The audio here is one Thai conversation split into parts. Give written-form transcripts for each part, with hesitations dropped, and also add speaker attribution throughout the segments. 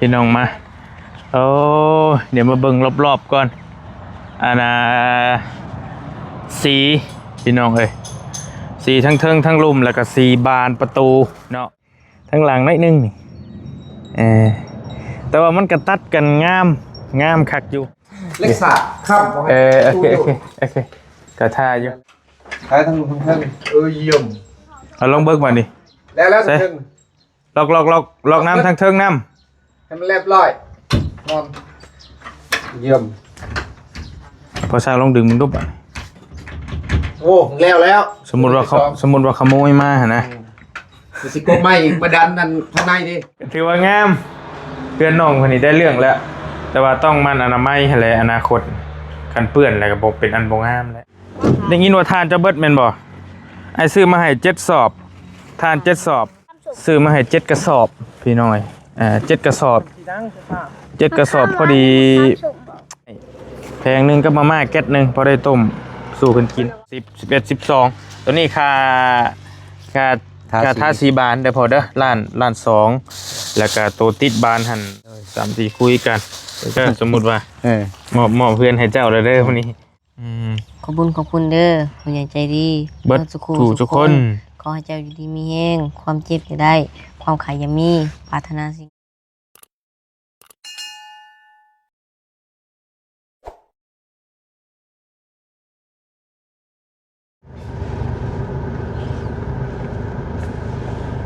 Speaker 1: พี่น้องมาโอ้เดี๋ยวมาเบิ่งรอบๆก่อนอันน่ะสีพี่น้องเอ้ยสีทั้งเทิงทั้งลุ่มแล้วก็สีบานประตูเนาะทั้งหลังนิดนึงนี่แต่ว่ามันกระตัดกันงามคักอยู่
Speaker 2: เล็กสัตว์ครับ
Speaker 1: โอเคกระทาอยู่
Speaker 2: ใช้ทั้งเยี่ยม
Speaker 1: เอาลองเบิ่งมาดิ
Speaker 2: แล้วทั้ง
Speaker 1: ลอกน้ำทั้งเทิงน้
Speaker 2: ำให้มันเรียบร้อยนอนเยี่ยม
Speaker 1: พอชาลองดึงมันดุบอ่ะ
Speaker 2: โอ้แล้ว
Speaker 1: สมมุติว่าขโมยมานะ
Speaker 2: สิโกไม่อีกมาดันนั่นข้างในดิ
Speaker 1: ถือว่างามเพื่อนน้องคนนี้ได้เรื่องแล้วแต่ว่าต้องมันอนามัยอะไรอนาคตกันเปื้อนอะไรกับบอกเป็นอันบ่งามแล้วได้ยินว่าทานจะเบิดแม่นบ่ไอ้ซื้อมาให้7 สอบทาน7 สอบซื้อมาให้7 กระสอบพี่น้อย7 กระสอบ7 กระสอบพอดีแพงนึงก็มาม่าแก๊สนึงพอได้ต้มสู่เพิ่นกิน10 11 12ตัวนี้ค่าทาสีบานได้พอเด้อล้าน2แล้วก็ตัวติดบานหั่น3-4คุยกันก็สมมุติว่ามอบเพื่อนให้เจ้าเด้อวันนี้
Speaker 3: ขอบคุณเด้อผู้ใหญ่ใจดี
Speaker 1: เบิดทุกคน
Speaker 3: ขอให้เจ้าอยู่ดีมีแห้งความเจ็บอย่าได้ความขายอย่ามีปรารถนาสิ่ง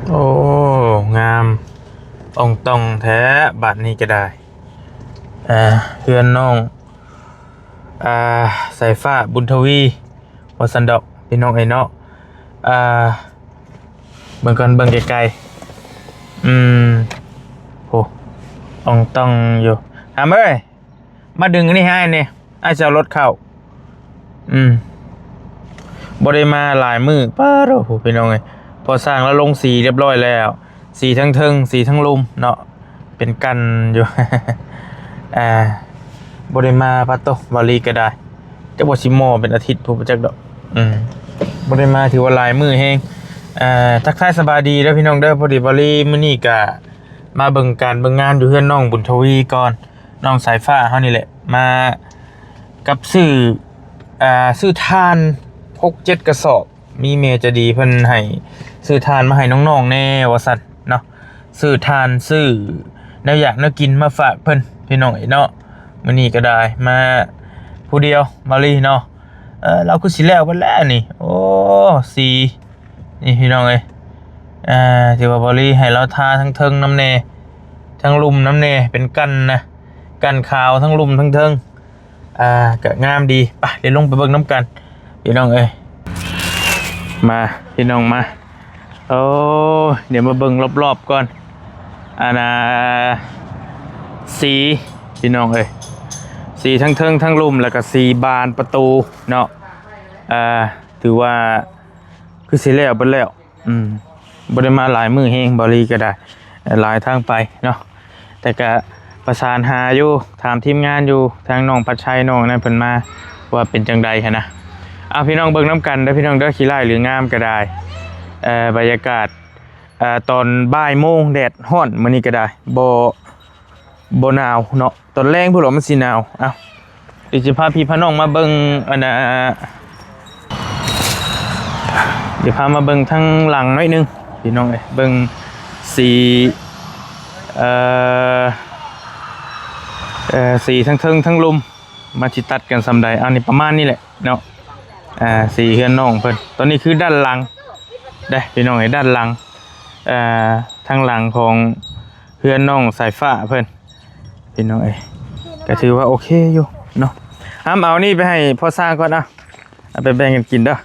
Speaker 1: โอ้งามองตองแท้บัดนี้ก็ได้เพื่อนน้องสายฟ้าบุญทวีวสันดอกพี่น้องไอ้เนาะเบิ่งกันเบิ่งไกลๆโหองตองอยู่เอ้ยมาดึงอันนี้ให้เนี่ยไอ้จะเอารถเข้าบ่ได้มาหลายมื้อป้าโหพี่น้องเอ้ยพอสร้างแล้วลงสีเรียบร้อยแล้วสีทั้งเทิงสีทั้งลุ่มเนาะเป็นกันอยู่ บริมาพัตโตบาลีก็ได้จะบชิโมเป็นอาทิตย์ผู้ประจักษ์ดอกบริมาถือว่าลายมือแห้งทักทายสบายดีแล้วพี่น้องเด้อพอดีบาลีมื้อนี้ก็มาเบิ่งงานอยู่เพื่อนน้องบุญทวีก่อนน้องสายฟ้าเฮานี่แหละมากับซื้อทาน6-7 กระสอบมีเมจะดีเพิ่นให้ซื้อทานมาให้น้องๆแน่ว่าซั่นเนาะซื้อทานซื้อแนวอยากแนวกินมาฝากเพิ่นพี่น้องเนาะมื้อนี้ก็ได้มาผู้เดียวมาลีเนาะเราคือสิแล้วเพิ่นแล้วนี่โอ้สีนี่พี่น้องเอ้ยที่ว่าบาลีให้เราทาทั้งเทิงน้ำแน่ทั้งลุ่มน้ำแน่เป็นกันขาวทั้งลุ่มทั้งเทิงก็งามดีไปเดี๋ยวลงไปเบิ่งน้ำกันพี่น้องเอ้ยมาพี่น้องมาโอ้เดี๋ยวมาเบิ่งรอบๆก่อนสีพี่น้องเอ้ยสีทั้งเทิงทั้งลุ่มแล้วก็สีบานประตูเนาะถือว่าคือสีแล้วเบิดแล้วบ่ได้มาหลายมือแฮงบริก็ได้หลายทางไปเนาะแต่ก็ประสานหาอยู่ถามทีมงานอยู่ทางน้องพัชชัยน้องนั่นเพิ่นมาว่าเป็นจังใดหั่นนะพี่น้องเบิ่งน้ำกันเด้อพี่น้องเด้อขี้ไล่หรืองามก็ได้บรรยากาศตอนบ่ายโมงแดดร้อนมื้อนี้ก็ได้บ่หนาวเนาะตอนแรงพุ่นมันสิหนาวเดี๋ยวจะพาพี่พาน้องมาเบิ่งเดี๋ยวพามาเบิ่งทั้งหลังหน่อยนึงพี่น้องเอ้ยเบิ่งสีสีทั้งเทิงทั้งลุ่มมาสิตัดกันซำใดนี่ประมาณนี้แหละเนาะสีเฮือนน้องเพิ่นตอนนี้คือด้านหลังได้พี่น้องเอ้ยด้านหลังทางหลังของเฮือนน้องสายฟ้าเพิ่นพี่น้องเอ้ยก็ถือว่าโอเคอยู่เนาะเอานี่ไปให้พ่อสร้างก่อนเอาไปแบ่งกันกินเด้อ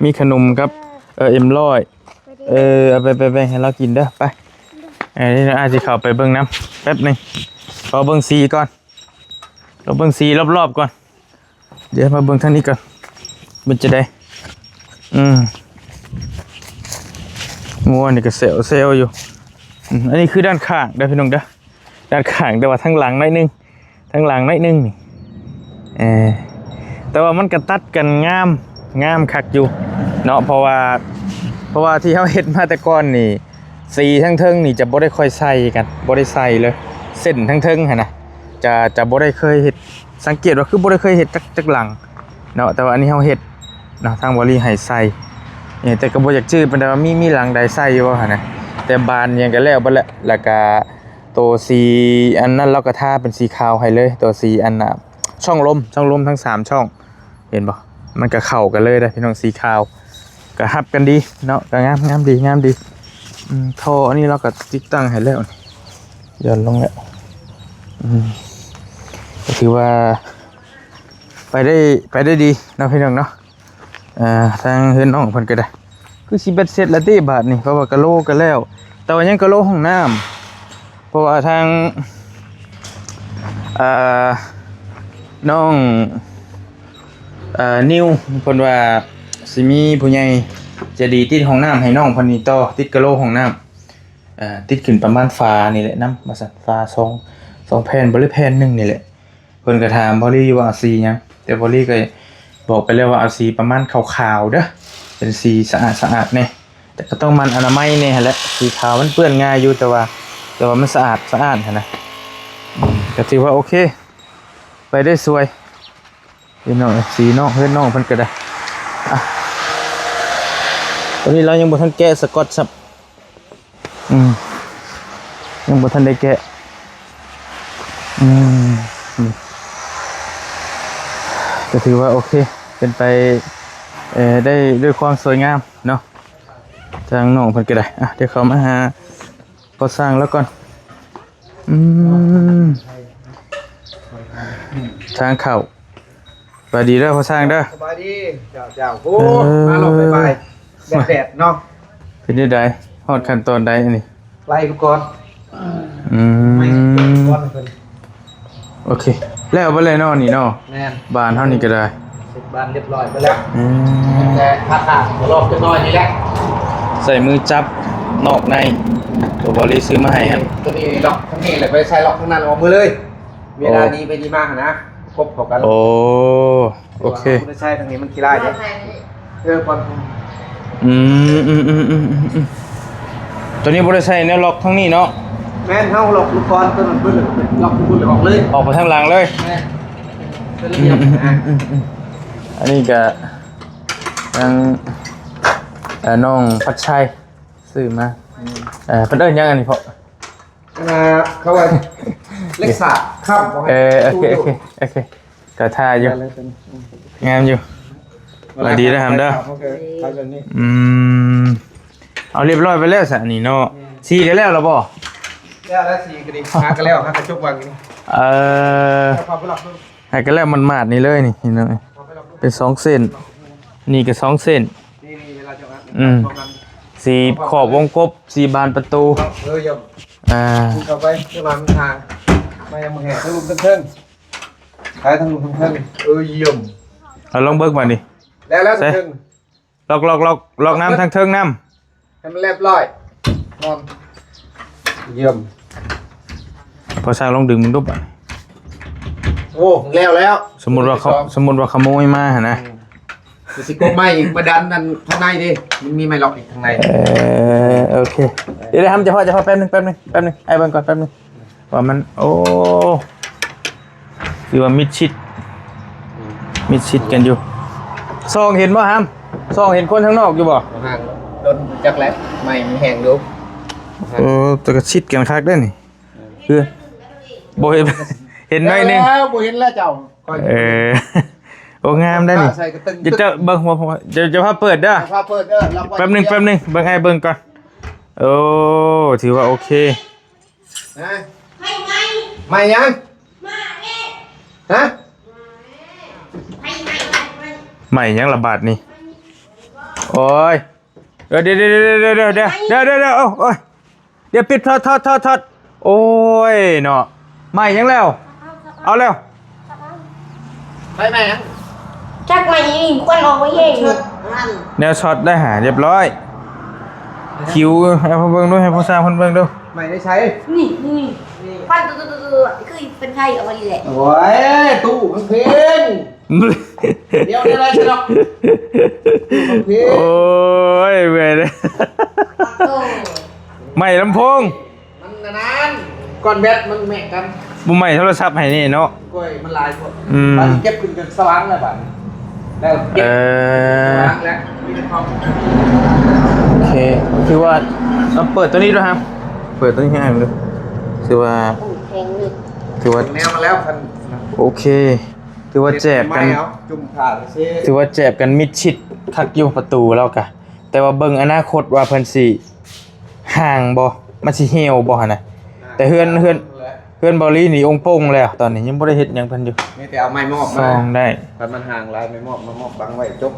Speaker 1: มีขนมครับ100เอาไปแบ่งให้เรากินเด้อไปนี่อาจจะเข้าไปเบิ่งน้ำแป๊บนึงขอเบิ่งสีก่อนเราเบิ่งสีรอบๆก่อนเดี๋ยวมาเบิ่งทางนี้ก่อนมันจะได้งัวนี่ก็เซลอยู่อันนี้คือด้านข้างเด้อพี่น้องเด้อด้านข้างแต่ว่าทั้งหลังนิดนึงนี่แต่ว่ามันกระตัดกันงามคักอยู่เนาะเพราะว่าที่เขาเฮ็ดมาแต่ก่อนนี่สีทั้งเทิงนี่จะบ่ได้ค่อยใส่กันบ่ได้ใส่เลย เส้นทั้งเทิงหั่นน่ะจะบ่ได้เคยเฮ็ดสังเกตว่าคือบ่ได้เคยเฮ็ดจักหลังเนาะแต่ว่าอันนี้เฮาเฮ็ดเนาะทางบ่รีให้ใส่แต่ก็บ่อยากจื้อปานใดว่ามีหลังใดใส่อยู่บ่หั่นน่ะแต่บานยังก็แล้วเบิดแล้วก็ตัวสีอันนั้นเราก็ทาเป็นสีขาวให้เลยตัวสีอันน่ะช่องลมทั้ง3ช่องเห็นบ่มันก็เข้ากันเลยเด้อพี่น้องสีขาวก็ฮับกันดีเนาะก็งามดีท่ออันนี้เราก็ติดตั้งให้แล้วย้อนลงแล้วก็ถือว่าไปได้ดีเนาะพี่น้องเนาะทางเฮือนน้องเพิ่นก็ได้คือสิเบ็ดเสร็จแล้วติบาทนี่เพราะว่ากะโลก็แล้วแต่ว่ายังกะโลห้องน้ำเพราะว่าทางน้องนิวเพิ่นว่าสิมีผู้ใหญ่จะดีติดห้องน้ำให้น้องเพิ่นนี่ต่อติดกะโลห้องน้ำติดขึ้นประมาณฟ้านี่แหละน้ำมาสั่นฟ้า2แผ่นบ่หรือแผ่นนึงนี่แหละเพิ่นก็ถามบ่ลี่ว่าเอาสีหยังแต่บ่ลี่ก็บอกไปแล้วว่าเอาสีประมาณขาวๆเด้อเป็นสีสะอาดแน่แต่ก็ต้องมันอนามัยแน่หั่นแหละสีขาวมันเปื้อนง่ายอยู่แต่ว่ามันสะอาดหั่นนะก็ถือว่าโอเคไปได้สวยพี่น้องสีน้องเฮือนน้องเพิ่นก็ได้ตอนนี้เรายังบ่ทันแกะสกอตซับยังบ่ทันได้แกะก็ถือว่าโอเคเป็นไปได้ด้วยความสวยงามเนาะทางน้องเพิ่นก็ได้เดี๋ยวเขามาหาพอสร้างแล้วก่อนทางเข้าสวัสดีเด้อพอสร้างเด้อ
Speaker 2: สบายดีเจ้าโอ้มาลงไปแดดเนาะ
Speaker 1: เป็นยังไงฮอดขั้นตอนใดอันนี้
Speaker 2: ไล่ก่อนไม่ก่อนเพิ่น
Speaker 1: โอเคแล้วบ่เลยเนาะนี่เนาะ
Speaker 2: แม่น
Speaker 1: บ้านเฮานี่ก็ได้
Speaker 2: เสร็จบ้านเรียบร้อยไปแล้วแต่ผ้าขาดรอบจะน้อยนี่แหละ
Speaker 1: ใส่มือจับนอกในตัวบริซื้อมาให้ครับ
Speaker 2: ตัวนี้ล็อกทั้งนี้เลยไปใช้ล็อกทั้งนั้นออกมือเลยเวลาดีไปดีมากนะครบเข้ากัน
Speaker 1: โอเค
Speaker 2: ไม่ใช่ทางนี้มันขี้ไล่เด้ก่อน
Speaker 1: ตัวนี้บริษัทเนี่ยล็อกทั้งนี้เนาะ
Speaker 2: แม่นเฮาล็อกลูกบอลตัวนั้นเพิ่นล็อกลูกบอลออกเลย
Speaker 1: ออกไปทางหลังเลย
Speaker 2: เป็นระเบียบ
Speaker 1: อันนี้ก็ทางน้องพัชชัยซื้อมาเพิ่นเอิ้นยังอันนี้เพาะ
Speaker 2: เขาว่าเล็กซ่าครับ
Speaker 1: โอเคก็ท่าอยู่งามอยู่มาดีแล้วทำเด้อเอาเรียบร้อยไปแล้วสะนี่เนาะสีกันแล้วหรอบ่
Speaker 2: แล้วสีกันดิหากันแล้วหากระจกวางนี่
Speaker 1: หากันแล้วมันมาดนี่เลยนี่เนาะเป็น2เส้นนี่ก็2เส้น
Speaker 2: นี่เวลาจะ
Speaker 1: สีขอบวงกบสีบานประตู
Speaker 2: ยมเข้าไปจะมาทางมายังมาแห่ทั้งลุมทั้งเทิงขายทั้งลุมทั้งเทิงยม
Speaker 1: เราลองเบิกมาดิ
Speaker 2: แล้วทั้งเทิง
Speaker 1: ล็อกน้ำทั้งเทิงน้
Speaker 2: ำให้มันเรียบร้อยนอนเยี่ยม
Speaker 1: พอสร้างลองดึงมึงดุบอ่ะ
Speaker 2: โอ้แล้ว
Speaker 1: สมมุติว่าขโมยมาฮะนะ
Speaker 2: สิโก้ไม่อีกมาดันนั่นข้างในดิมันมีไม่ล็อกอีกข้างใน
Speaker 1: โอเคเดี๋ยวทำจะพอแป๊บนึงไอ้เบิ่งก่อนแป๊บนึงว่ามันโอ้คือว่ามิดชิดกันอยู่ซองเห็นบ่ฮัมซองเห็นคนข้างนอกอยู่บ่
Speaker 2: ห่างโดนจักแล้วไม่แห้งดู
Speaker 1: แต่ก็ชิดกันคักได้นี่คือบ่เห็นหน่อยนึง
Speaker 2: แล้วบ่เห็นแล้วเจ้า
Speaker 1: โอ้งามได้นี่จะเบิ่งจะพาเปิดเด้อแป๊บนึงเบิ่งให้เบิ่งก่อนโอ้ถือว่าโอเค
Speaker 2: ไม่ยังฮะ
Speaker 1: ไม่ยังระบาดนี่โอ้ยเดี๋ยวโอ้ยเดี๋ยวปิดทอดโอ้ยเนาะไม่ยังแล้วเอาแล้ว
Speaker 2: ไม่ยัง
Speaker 3: จักมาอีกคนออกมาเอง
Speaker 1: แนวช็อตได้หาเรียบร้อยคิวให้พ่อเบิ่งด้วยให้พ่อสร้างพ่อเบิ่งด้วย
Speaker 2: ไม่ได้ใช้
Speaker 3: นี่ฟันตัวคือเป็นไข่เอาไว้แหละ
Speaker 2: โอ้ยตู้มันเพลงเดี๋ยวอะไรใช่หรอก
Speaker 1: โอ้ยเว้ยไม่ลำโพง
Speaker 2: มันนาน ก้อนแบตมันแม่งกัน
Speaker 1: บ่ใหม่โทรศัพท์ให้นี่เนาะ
Speaker 2: กล้วยมันลายพวก
Speaker 1: อืม
Speaker 2: มันเก็บขึ้นจนสว่างแล้วบัดแล้วเก็บสว่างแล้วมีแต่ความ
Speaker 1: โอเคคือว่าเอาเปิดตัวนี้ด้วยครับเปิดตัวนี้ให้เลยคือว่า
Speaker 3: เพลงนี่
Speaker 1: ถือว่า
Speaker 2: แนวมาแล้วคัน
Speaker 1: โอเคถือว่าแจบกัน
Speaker 2: ไม่เอาจุ่มขาดซิ
Speaker 1: ถือว่าแจบกันมิดชิดคักอยู่ประตูแล้วกะแต่ว่าเบิ่งอนาคตว่าเพิ่นสิห่างบ่มันสิเหี่ยวบ่หั่นน่ะแต่เฮือนบอลลี่นี่องค์โป่งแล้วตอนนี้ยังบ่ได้เฮ็ดหยังเพิ่นอยู่
Speaker 2: นี่แต่เอาไม้มอบ
Speaker 1: ซองได้
Speaker 2: คันมันห่างลายไม้มอบมามอบบังไว้จบ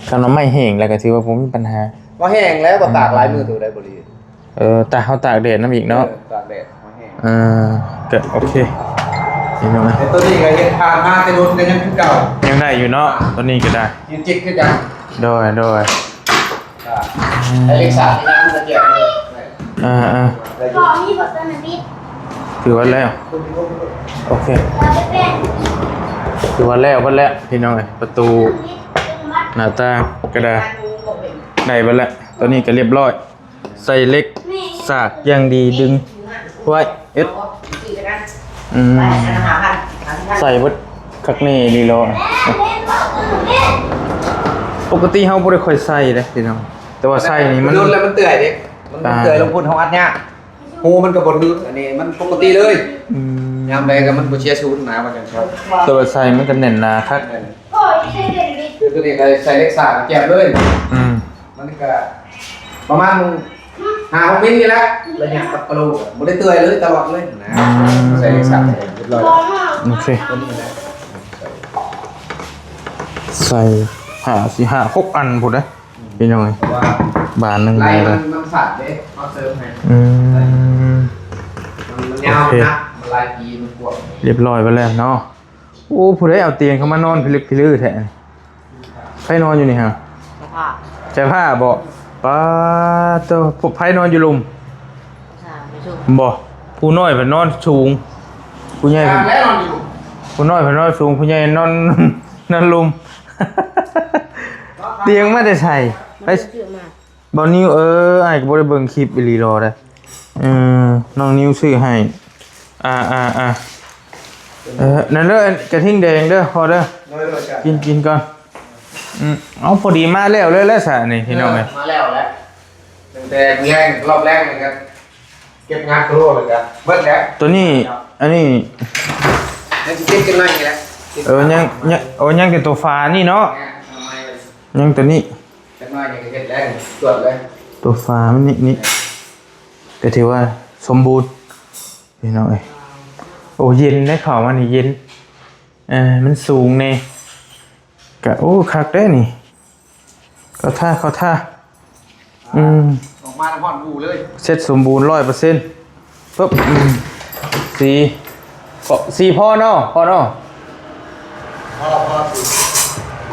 Speaker 1: คันว่าไม่แห้งแล้วก็ถือว่าบ่มีปัญหา
Speaker 2: ก็แห้งแล้วก็ตากลายมือถือได้บ่ดี
Speaker 1: แต่เฮาตากแดดนำอีกเนาะ
Speaker 2: ตากแดดมาแห้ง
Speaker 1: ก็โอเคนี่เนาะ
Speaker 2: แต่ตัวนี้ก็เฮ็ดทานมาแต่รถก็ยังคือเก่า
Speaker 1: ยังได้อยู่เนาะตัวนี้ก็ได้
Speaker 2: ยืนจิกคือจัง
Speaker 1: โดย
Speaker 2: ไอ้เล็กสารนี่นะมันจะเจ็บเลย ได้อ
Speaker 4: ก่
Speaker 2: ยู่
Speaker 4: อนมีบทสนทนา
Speaker 1: ถือว่าแล้วโอเคถือว่าแล้วพี่น้องเอ้ยประตูหน้าต่างก็ได้เบิดแล้วตัวนี้ก็เรียบร้อยใส่เหล็กสากอย่างดีดึงไว้ใส่เบิดคักนี่ลีโลปกติเฮาบ่ได้ค่อยใส่เด้พี่น้องแต่ว่าใส่นี่มัน
Speaker 2: รุนแล้วมันเตื่อยดิมันเตื่อยลงพุ่นเฮาอัดเนี่ยหูมันก็บ่ดื้ออันนี้มันปกติเลย
Speaker 1: อืม
Speaker 2: ยามใดก็มันบ่เชียร์ชูนนะว่าจังครับ
Speaker 1: แต่ว่าใส่มันก็แน่นหนาคัก
Speaker 4: โอ้ยใช่เด็กดิ
Speaker 2: คือตัวนี้ก็ใส่เล็กสารแก็บเลย
Speaker 1: อืม
Speaker 2: มันก็ประมาณ5-6มิลนี่แหละระยะกับกระโหลกบ่ได้เตื่อยเลยตลอดเลยนะใส่เล็กสารเรียบร้อย
Speaker 4: ร้อนมาก
Speaker 1: โอเค
Speaker 2: ตัวนี้นะ
Speaker 1: ใส่5 6อันพุ่นเด้อพี่น้องเอ้ย
Speaker 2: เพราะว่า
Speaker 1: บานหนึง
Speaker 2: ไล่
Speaker 1: เลย
Speaker 2: มันสั่นเด้เอาเสริมให้
Speaker 1: อืม
Speaker 2: มันยาว
Speaker 1: โอเค
Speaker 2: นะมันลายกีมันกวด
Speaker 1: เรียบร้อยไปแล้วเนาะโอ้ผู้ใดเอาเตียงเข้ามานอนพิลึกพิลือแท้ใครนอนอยู่นี่ฮะ
Speaker 3: สภาพ
Speaker 1: ใช่ผ้าบ่ป้าตัวพวกไผนอนอยู่ลุม
Speaker 3: ไม่ถูก
Speaker 1: บ่ผู้น้อยเพิ่นนอนสูงผู้ใหญ่เพิ่น
Speaker 2: แล้วนอนอยู่
Speaker 1: ผู้น้อยเพิ่นนอนสูงผู้ใหญ่นอน นอนลุม เตียงมาแต่ใส่ไป
Speaker 3: ชื่อมาก
Speaker 1: บ่นิวอ้ายก็บ่ได้เบิ่งคลิปอีหลีรอเด้น้องนิวซื้อให้นั่นเด้อกระทิงแดงเด้อพอเด้อ
Speaker 2: เลยจ้ะ
Speaker 1: กินก่อนเอาพอดีมาแล้วเลยแล้วซะนี่พี่น้องเอ้ย
Speaker 2: มาแล้วแหละตั้งแต่แรงรอบแรกเหมือนกันเก็บงานครัวเหมือนกันเบิดแล้ว
Speaker 1: ตัวนี้อันนี้
Speaker 2: ยังสิเก็บกันหน่อยนี่แหละ
Speaker 1: ยังแต่ตัวฟ้านี่เนาะ
Speaker 2: ทำไม
Speaker 1: ยังตัวนี้
Speaker 2: กันหน่อยยังเก็บแรงตรวจเลย
Speaker 1: ตัวฟ้ามันนี่ก็ถือว่าสมบูรณ์พี่น้องเอ้ยโอ้เย็นได้ข่าวว่านี่เย็นมันสูงแน่ก็โอ้คักได้นี่เขาท่า
Speaker 2: ออกมาทั้งหมดบูเลย
Speaker 1: เสร็จสมบูรณ์100%ปุ๊บสีพ่อเนาะ
Speaker 2: พอ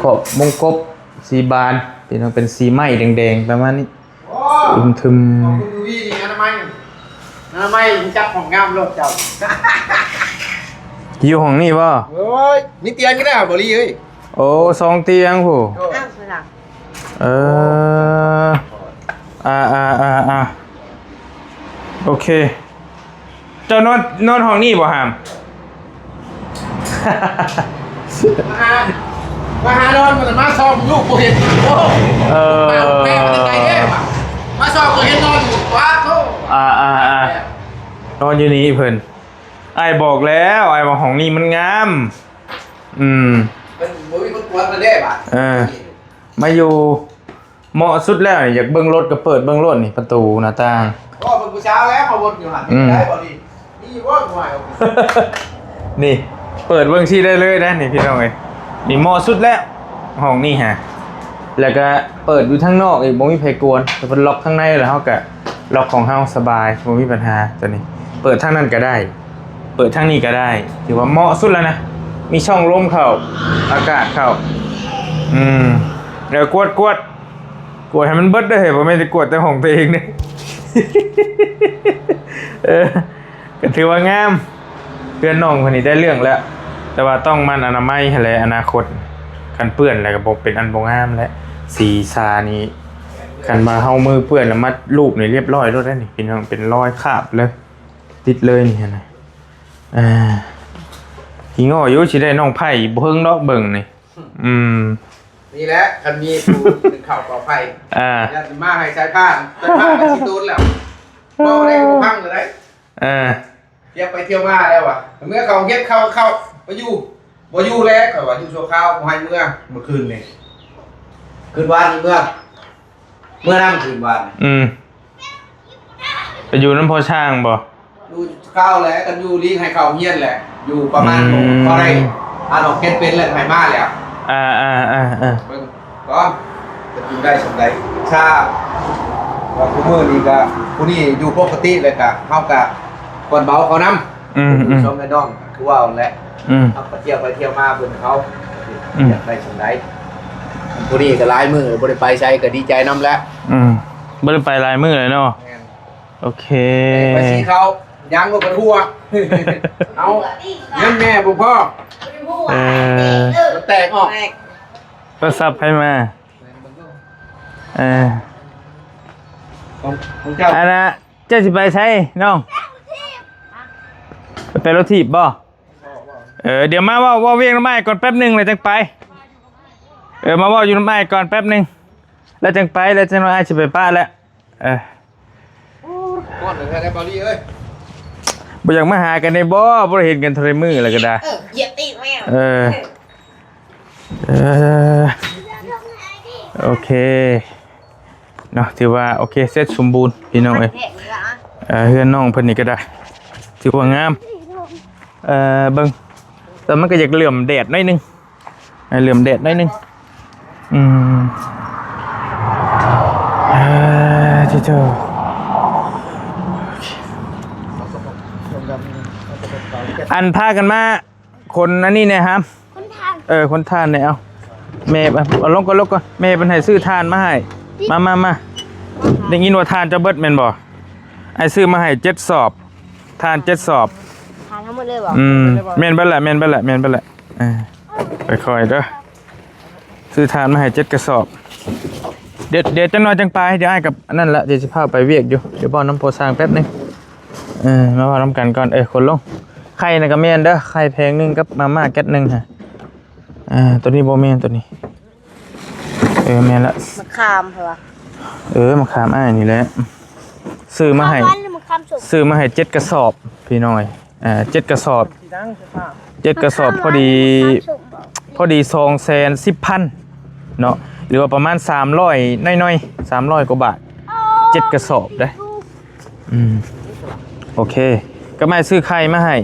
Speaker 1: ขอบมงกบสีบานเป็นเป็นสีไหม้แดงๆประมาณนี้
Speaker 2: โอ้
Speaker 1: ทึม
Speaker 2: ขอบคุณดูวี่นี่อนามัยจับของงามรถเจ้า
Speaker 1: อยู่ห้องนี่ป่ะ
Speaker 2: โอ้ยนี่เตียงก็ได้บริเอ้ย
Speaker 1: โอ้2 เตียงผู้
Speaker 3: อ้าวสลัก
Speaker 1: โอเคเจ้านอนห้องนี่ป่ะฮาม
Speaker 2: มาหานอนมาซ้อมลูกกูเห็นโอ้แม่เป็นไงเนี่ยมาซ้อมกูเห็นนอนอยู่ว้าโธ่
Speaker 1: นอนอยู่นี่เพิ่นไอ้บอกแล้วไอ้ว่าห้องนี้มันงาม
Speaker 2: เป็นบุ้ยมันกวนมาได้ป่ะ
Speaker 1: มาอยู่เหมาะสุดแล้วนี่อยากเบิ่งรถก็เปิดเบิ่งรถนี่ประตูหน้าต่าง
Speaker 2: ก็เป็นกูเช้าแล้วเขาวนอยู่หันได้บรินี่ว่าหน่อย
Speaker 1: นี่เปิดเบิ่งที่ได้เลยนะนี่พี่น้องเอ้ยนี่เหมาะสุดแล้วห้องนี้ฮะแล้วก็เปิดอยู่ทางนอกอีกบ่มีไผกวนแต่เพิ่นล็อกข้างในแล้วเฮาก็ล็อกของเฮาสบายบ่มีปัญหาตัวนี้เปิดทางนั้นก็ได้ เปิดทางนี้ก็ได้ถือว่าเหมาะสุดแล้วนะมีช่องลมเข้าอากาศเข้าแล้วกวดให้มันเบิดได้เหรอบ่แม่นสิกวดแต่ห้องตัวเองเด้ ก็ถือว่างามเพื่อนน้องคนนี้ได้เรื่องแล้วแต่ว่าต้องมันอนามัยแหละอนาคตคันเปื้อนแล้วก็บ่เป็นอันบ่งามแล้วสีซานี้คันมาเฮามือเปื้อนแล้วมัดรูปนี่เรียบร้อยแล้วได้นี่พี่น้องเป็นรอยคราบเลย ติดเลยนี่นะขี้ง้ออยู่สิได้น้องไผ่บ่เฮิงดอกเบิ่งนี่
Speaker 2: นี่แหละคันมีปูหนึ่งเข่าปลอดภัยญาติมาให้ใช้ผ้ากันชิตูนแล้วบ่ได้กูพังเลยเที่ยวไปเที่ยวมาแล้วว่ะเมื่อเขาเฮ็ดเข้าไปอยู่บ่อยู่แล้วเขาว่าอยู่ชั่วคราวบ่ให้เมื่อคืนนี่คืนวานนี่เมื่อนั้นคืนวาน
Speaker 1: ไปอยู่น้ำพอช่างบ่
Speaker 2: อยู่ข้าวแล้วกันอยู่ลิงให้เขาเฮียนแหละอยู่ประมาณเท่าไรออกเป็นแล้วให้มาแล้วเบิ่งก่อนจะอยู่ได้สำใดชาว่าผู้มื้อนี้ก็ผู้นี้อยู่ปกติเลยก็เฮาก็ก่อนเบาเขานำชมในน้องคือว่าแหละเฮาไปเที่ยวมาเบิ่งเขาอยากได้สำใดผู้นี้ก็หลายมื้อบ่ได้ไปใช้ก็ดีใจนำแล้ว
Speaker 1: บ่ได้ไปหลายมื้อเลยเนาะโอเค
Speaker 2: ไปชี้เขายังบ่ทั่วเอาเงินแม่บ่พอแตกออก
Speaker 1: ก็ซับให้มา
Speaker 2: ของเจ้า
Speaker 1: อันน่ะเจ้าสิไปใช้น้องไปรถถีบบ่เดี๋ยวมาว่าเวียงน้ำไม้ก่อนแป๊บนึงเลยจังไปมาว่าอยู่น้ำไม้ก่อนแป๊บนึงแล้วจังไปแล้วจังว่าสิไปป้าแล้ว
Speaker 2: ก้อนได้บอลลี่เอ้ย
Speaker 1: บ่อยากมาหากันในบ่ได้เห็นกันเท่าไรมืออะไรก็ได้
Speaker 3: เหยียบตีแม่
Speaker 1: โอเคเนาะถือว่าโอเคเสร็จสมบูรณ์พี่น้องเอ้ยเฮือนน้องเพิ่นนี่ก็ได้ถือว่างามเบิ่งแต่มันก็อยากเหลื่อมแดดหน่อยนึงเหลื่อมแดดหน่อยนึงที่เจ้าอันพากันมาคนอันนี้เนี่ยครับคนทานเนี่ยเอาเมย์เอาลงก่อนเมย์เป็นให้ซื้อทานมาให้มาได้ยินว่าทานจะเบิดแม่นบ่ไอ้ซื้อมาให้7 สอบทาน7 สอบ
Speaker 3: ทานทั้งหมดเลยบ่
Speaker 1: แม่นเบิดแหละค่อยๆเด้อซื้อทานมาให้7 กระสอบเดี๋ยวจังน้อยจังไปเดี๋ยวให้กับนั่นละเดี๋ยวสิพาไปเวียกอยู่เดี๋ยวบ่น้ำโพสร้างแป๊บนึงมาว่าน้ำกันก่อนคนลงไข่น่ะก็แม่นเด้อไข่แพงนึงกับมาม่าแก๊สนึงฮะตัวนี้บ่แม่นตัวนี้แม่นละ
Speaker 3: มะขามเหร
Speaker 1: อมะขามนี่แหละซื้อมาให้7 กระสอบพี่น้อย7 กระสอบ7 กระสอบพอดี210,000เนาะหรือว่าประมาณ300น้อยๆ300 กว่าบาท7 กระสอบได้โอเคก็ไม่ซื้อไข่มาให้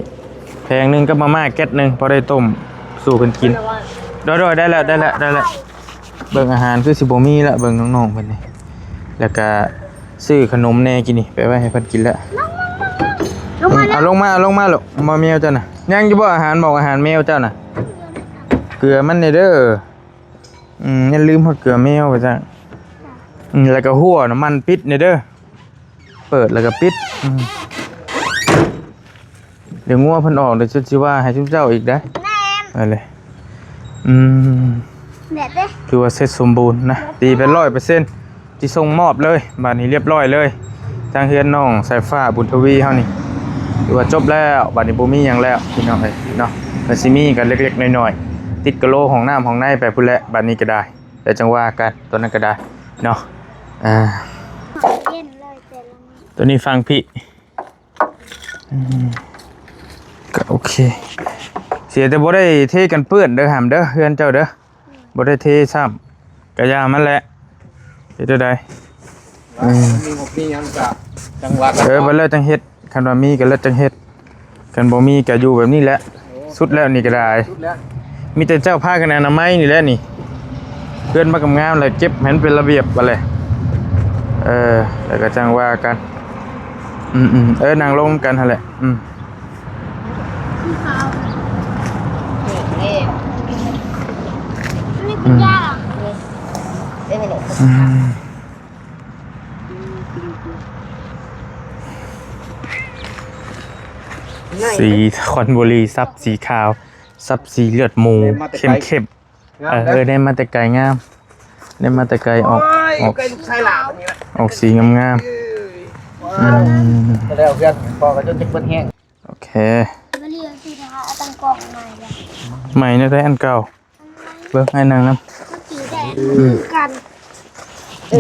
Speaker 1: แพงนึงก็มาม่าแก๊สนึงพอได้ต้มสู่กันกินได้แล้วเบิ่งอาหารคือสิบ่มีละเบิ่งน้องๆเพิ่นนี่แล้วก็ซื้อขนมแน่กินนี่ไปไว้ให้เพิ่นกินแล้วเอาลงมาลูกมาแมวเจ้าน่ะยังอยู่บ่อาหารบอกอาหารแมวเจ้าน่ะเกลือมันเด้ออย่าลืมหดเกลือแมวไปจ้ะแล้วก็หัวน้ำมันปิดเด้อเปิดแล้วก็ปิดเดี๋ยวงัวเพิ่นออกเดี๋ยวสิว่าให้ชุบเจ้าอีกได้ไปเลยคือว่าเสร็จสมบูรณ์นะตีเป็น100%ที่ส่งมอบเลยบัดนี้เรียบร้อยเลยทางเฮือนน้องสายฟ้าบุญทวีเฮานี่คือว่าจบแล้วบัดนี้บ่มีหยังแล้วพี่น้องเอ้ยเนาะก็สิมีกันเล็กๆน้อยๆติดกะโหลของน้ำของในไปพุ่นแหละบัดนี้ก็ได้แต่จังว่ากันตัวนั้นก็ได้เนาะตัวนี้ฟังพี่ก็โอเคเสียแต่บ่ได้เทกันเปื้อนเด้อหามเด้อเฮือนเจ้าเด้อบ่ได้เทซ้ำกะยามันแหละเฮ็ดได้
Speaker 2: มีหยังก็จังหวัด
Speaker 1: บ่แล้วจังเฮ็ดคันว่ามีก็แล้วจังเฮ็ดคันบ่มีก็อยู่แบบนี้แหละสุดแล้วนี่ก็ได้มีแต่เจ้าพากันอนามัยนี่แหละนี่เพื่อนมากับงามเลยเก็บให้มันเป็นระเบียบบ่เลยแล้วก็จังว่ากันนั่งลงกันหั่นแหละ
Speaker 4: นี่คุณย่า
Speaker 1: สีคอนบุรีซับสีขาวซับสีเลือดหมูเข้มได้มาแต่ไก่งามได้มาแต่ไก่ออกสีงาม
Speaker 2: ก็แล้วเพื่อนพอก็จนจะเปิ้นแห้ง
Speaker 1: โอเค
Speaker 4: มาเรียนสินะคะเอาตังกล่องใหม่เลย
Speaker 1: ใหม่เนี่ยได้อันเก่าเบิ่งให้นางนำ
Speaker 4: เมื่อกี้แต่คือกัน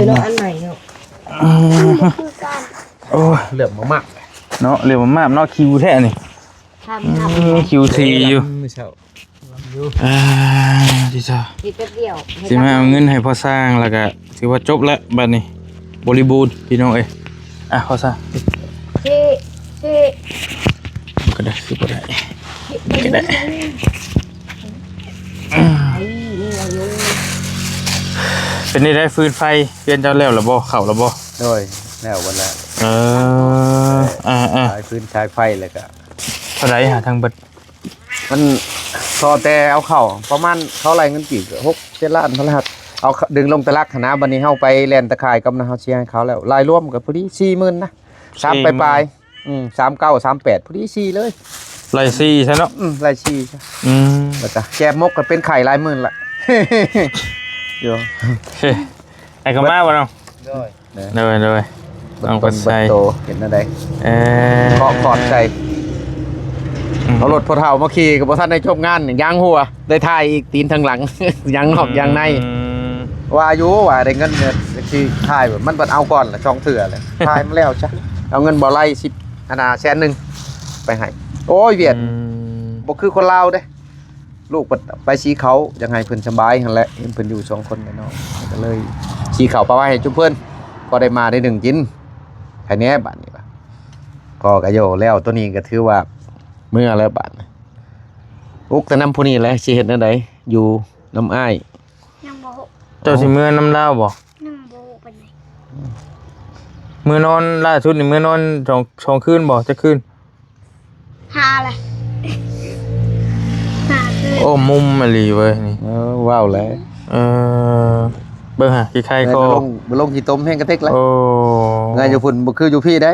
Speaker 3: เนาะอันใหม่เนาะ
Speaker 4: คือกัน
Speaker 1: โอ้ย
Speaker 2: เหลือมมาก
Speaker 1: เนาะเร็วมากเนาะคิวแท้นี่
Speaker 3: ทำ
Speaker 1: คิวซีอยู่
Speaker 2: ไม่เช่า
Speaker 1: ที่จ้า
Speaker 3: คิดแป๊บเดียว
Speaker 1: สิมาเอาเงินให้พ่อสร้างแล้วก็ถือว่าจบแล้วบัดนี้บริบูรณ์พี่น้องเอ้ยพ่อสร้าง
Speaker 3: ที่
Speaker 1: ก็ได้คือบ่ได้ก็ได้
Speaker 3: ไอ้นี่อายุ
Speaker 1: เป็นนี่ได้ฟืนไฟเปลี่ยนเจ้าแล้วหรือบ่เข้าหรือบ่
Speaker 2: โดยแล้ววันละ
Speaker 1: อ่า
Speaker 2: ใช้พื้นใช้ไฟเลยก็
Speaker 1: เท่าไหร่หาทางเบิด
Speaker 2: มันพอแต่เอาเข้าประมาณเขาไรเงินกี่6-7 ล้านพระหัสเอาดึงลงตะลักคณะบัดนี้เฮาไปแล่นตะข่ายกับนะเฮาเชียร์ให้เขาแล้วรายรวมกับพอดี 40,000 นะ3ปลาย39 38พอดี4เลย
Speaker 1: ไล่ซี่ใช่เนาะ
Speaker 2: ราย4ใช่
Speaker 1: อืม
Speaker 2: แล้วก็แกมมกก็เป็นไข่รายหมื่นละ เดี๋ยว
Speaker 1: เฮ้ไอ้ก็มาบ่เนาะ
Speaker 2: ด้วย
Speaker 1: เลยต้องไปใส่
Speaker 2: โตเห็นอะไร
Speaker 1: เคาะ
Speaker 2: ขอดใส่เอารถพอเท่ามาขี่กับพอท่านในชมงานยางหัวได้ถ่ายอีกตีนทางหลัง ยางนอกยางในว่าอายุว่าได้เงินเนี่ยที่ถ่ายแบบมันบัดเอาก่อนละช่องเถื่อเลยถ่ายมาแล้วจ้ะเอาเงินบ่อไล่10 100,000ไปให้โอ้ยเวียดบ่คือคนลาวเด้ลูกไปชี้เขายังไงเพิ่นสบายหั่นแหละเห็นเพิ่นอยู่2 คนเนาะก็เลยชี้เขาไปไว้ให้จุ๊บเพิ่นก็ได้มาได้1กินแค่นี้บัดนี้ก็กระโยแล้วตัวนี้ก็ถือว่าเมื่อแล้วบัดอุกแต่น้ำผู้นี้แหละสิเฮ็ดแนวใดอยู่น้ำอ้าย
Speaker 4: ยังโบหก
Speaker 1: เจ้าสิมื้อน้ำลาวบ่
Speaker 4: ยังโบหกเป็นไง
Speaker 1: มื้อนอนล่าสุดนี่มื้อนอนสองคืนบ่จะคืน
Speaker 4: หาอะไรหาคือ
Speaker 1: โอ้มุมมะลีเว้ยนี่
Speaker 2: ว้าวแล้ว
Speaker 1: เบิ่งหาขี้ไข่
Speaker 2: ก็
Speaker 1: ก็
Speaker 2: ลงขี้ต้มแห้งกระเทกแล้ว
Speaker 1: โอ้
Speaker 2: ไงอยู่พุ่นบ่คืออยู่พี่ได้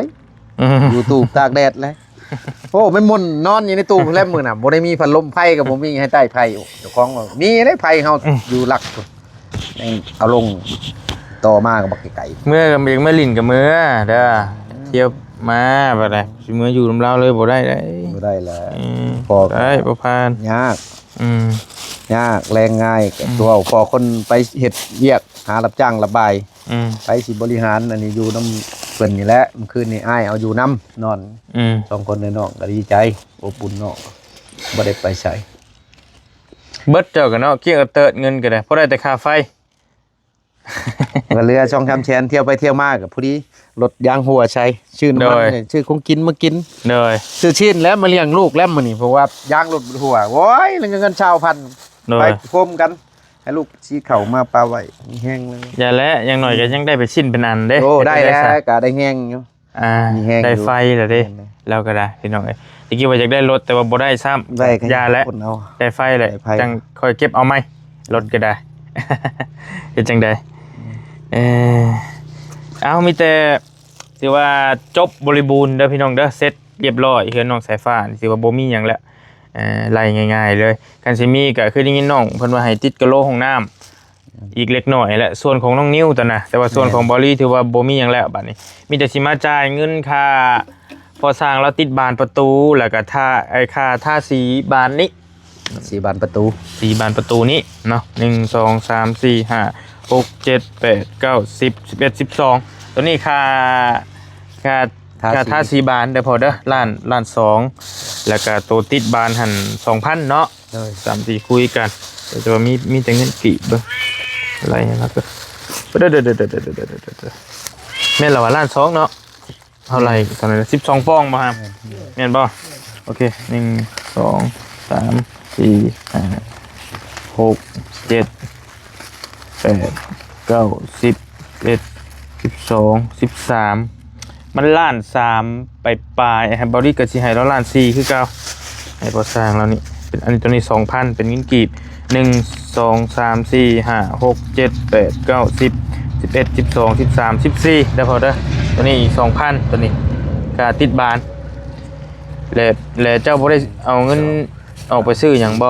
Speaker 2: อยู่ตู้ตากแดดเลยโอ้มันม่นนอนอยู่ในตู้แล้วมื้อน่ะบ่ได้มีพัดลมไผกับบ่มีให้ใต้ไผเจ้าของว่ามีได้ไผเฮาอยู่หลักเอาลงต่อมาก็บักไก่
Speaker 1: เมื่อกับเอกเมื่อลิ้นกับมื้อเด้อเที่ยวมาบ่ได้สิมื้ออยู่นำลาวเลยบ่ได้เด้
Speaker 2: บ่ได้แล้ว
Speaker 1: พอได้บ่ผ่าน
Speaker 2: ยาก
Speaker 1: อืม
Speaker 2: ยากแรงง่ายตัวพอคนไปเฮ็ดเวียกหารับจ้างระบาย ไปสิบริหารอันนี้อยู่น้ำเพิ่นนี่แหละเมื่อคืนนี่อ้ายเอาอยู่น้ำนอน2 คนในน้องก็ดีใจอบอุ่นน้องบ่ได้ไปใส่
Speaker 1: เบิดเจ้ากันเนาะเกี่ยวกับเติดเงินก็ได้เพราะได้แต่ค่าไฟ
Speaker 2: ก็เรือช่องคำแชนเที่ยวไปเที่ยวมากับผู้ดีรถยางหัวใช้ชื่อน้ำมันเนี่ยชื่อคงกินมากิน
Speaker 1: เลย
Speaker 2: ซื้อชิ้นแล้วมาเลี้ยงลูกแล้วมื้อนี้เพราะว่ายางรถหัวโอ้ยเงินชาวพัน
Speaker 1: เล
Speaker 2: ไป
Speaker 1: ย
Speaker 2: โคมกันให้ลูกชี้เข่ามาปลาไว้แห้งเลย
Speaker 1: อย่าและอย่างหน่อยก็ยังได้ไปชิ้นเป็นอันเด้
Speaker 2: โอ้ได้แล้วก็ได้แห้งอยู่ มีแห้งอยู่
Speaker 1: ได้ไฟแล้วเด้แล้วก็ได้พี่น้องเอ้ยตะกี้ว่าอยากได้รถแต่ว่าบ่ได้ซ้ำ
Speaker 2: ได้ก็
Speaker 1: อย่าและ
Speaker 2: คนเอา
Speaker 1: ได้ไฟเลย
Speaker 2: ได้ไฟ
Speaker 1: จังค่อยเก็บเอาไหมรถก็ได้ เป็นจังใดเอามีแต่ถือว่าจบบริบูรณ์เด้อพี่น้องเด้อเสร็จเรียบร้อยเฮือนน้องสายฟ้านี่ถือว่าบ่มีหยังแล้วไล่ง่ายๆเลยกันสิมีก็คือได้ยินน้องเพิ่นว่าให้ติดกะโหลห้องน้ำอีกเล็กน้อยแหละส่วนของน้องนิ้วตัวน่ะแต่ว่าส่วนของบอลลี่ถือว่าบ่มีหยังแล้วบัดนี้มีแต่สิมาจ่ายเงินค่าพอสร้างแล้วติดบานประตูแล้วก็ค่าทาสีบานนี้
Speaker 2: สีบานประตู
Speaker 1: สีบานประตูนี้เนาะ1 2 3 4 5 6 7 8 9 10 11 12ตัวนี้ค่าทาสีบานเด้อพอเด้อล้าน2แล้วก็ตัวติดบานหั่น 2,000 เนาะ3-4คุยกันแต่ว่ามีแต่เงินกีบเบิ่งอะไรนะครับเด้อแม่นละว่าล้าน2เนาะเท่าไหร่ตอนนั้น12ฟองบ่ครับแม่นบ่โอเค1 2 3 4 5 6 7 8 9 10 11 12 13มันล้าน3ไปปลายครับบอดี้ก็สิให้เราล้าน4คือเก่าให้พอสร้างแล้วนี่เป็นอันนี้ตัวนี้ 2,000 เป็นเงินกีบ1 2 3 4 5 6 7 8 9 10 11 12 13 14ได้พอเด้อตัวนี้อีก 2,000 ตัวนี้กาติดบานแล้วเจ้าบ่ได้เอาเงินออกไปซื้อหยังบ่